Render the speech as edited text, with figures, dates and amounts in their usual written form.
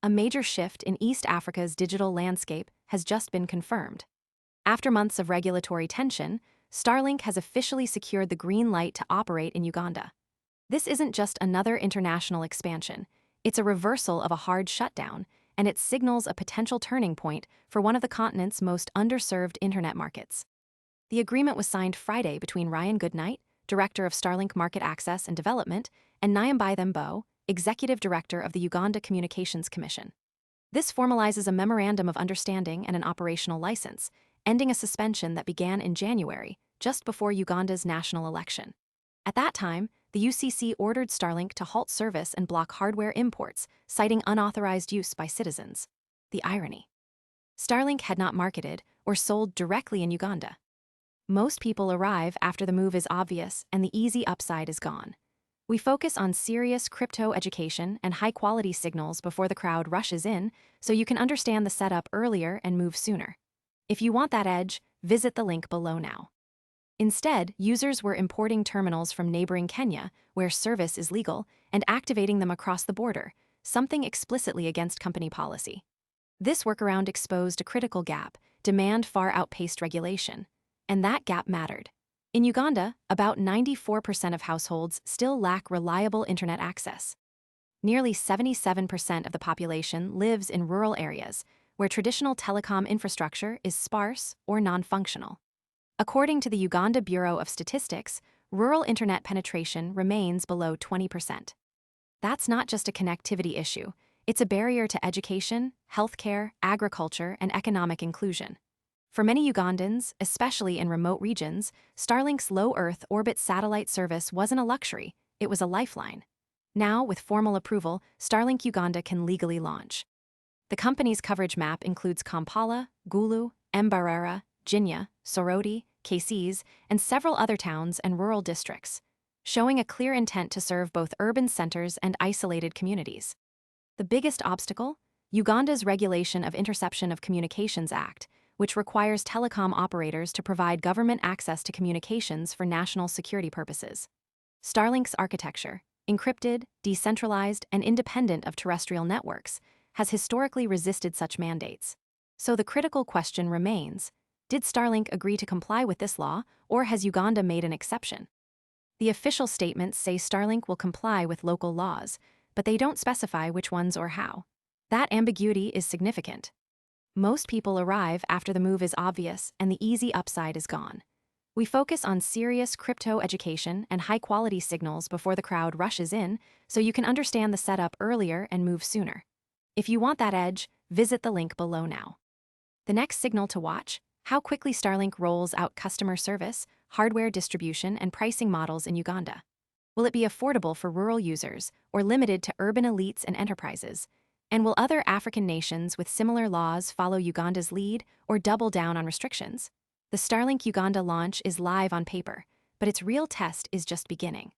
A major shift in East Africa's digital landscape has just been confirmed. After months of regulatory tension, Starlink has officially secured the green light to operate in Uganda. This isn't just another international expansion, it's a reversal of a hard shutdown, and it signals a potential turning point for one of the continent's most underserved internet markets. The agreement was signed Friday between Ryan Goodnight, Director of Starlink Market Access and Development, and Nyambai Thembo, Executive Director of the Uganda Communications Commission. This formalizes a memorandum of understanding and an operational license, ending a suspension that began in January, just before Uganda's national election. At that time, the UCC ordered Starlink to halt service and block hardware imports, citing unauthorized use by citizens. The irony. Starlink had not marketed or sold directly in Uganda. Most people arrive after the move is obvious and the easy upside is gone. We focus on serious crypto education and high-quality signals before the crowd rushes in, so you can understand the setup earlier and move sooner. If you want that edge, visit the link below now. Instead, users were importing terminals from neighboring Kenya, where service is legal, and activating them across the border, something explicitly against company policy. This workaround exposed a critical gap: demand far outpaced regulation. And that gap mattered. In Uganda, about 94% of households still lack reliable internet access. Nearly 77% of the population lives in rural areas, where traditional telecom infrastructure is sparse or non-functional. According to the Uganda Bureau of Statistics, rural internet penetration remains below 20%. That's not just a connectivity issue, it's a barrier to education, healthcare, agriculture, and economic inclusion. For many Ugandans, especially in remote regions, Starlink's low Earth orbit satellite service wasn't a luxury, it was a lifeline. Now, with formal approval, Starlink Uganda can legally launch. The company's coverage map includes Kampala, Gulu, Mbarara, Jinya, Soroti, Kasiis, and several other towns and rural districts, showing a clear intent to serve both urban centers and isolated communities. The biggest obstacle? Uganda's Regulation of Interception of Communications Act, which requires telecom operators to provide government access to communications for national security purposes. Starlink's architecture, encrypted, decentralized, and independent of terrestrial networks, has historically resisted such mandates. So the critical question remains: did Starlink agree to comply with this law, or has Uganda made an exception? The official statements say Starlink will comply with local laws, but they don't specify which ones or how. That ambiguity is significant. Most people arrive after the move is obvious and the easy upside is gone. We focus on serious crypto education and high-quality signals before the crowd rushes in, so you can understand the setup earlier and move sooner. If you want that edge, visit the link below now. The next signal to watch: how quickly Starlink rolls out customer service, hardware distribution, and pricing models in Uganda. Will it be affordable for rural users or limited to urban elites and enterprises? And will other African nations with similar laws follow Uganda's lead or double down on restrictions? The Starlink Uganda launch is live on paper, but its real test is just beginning.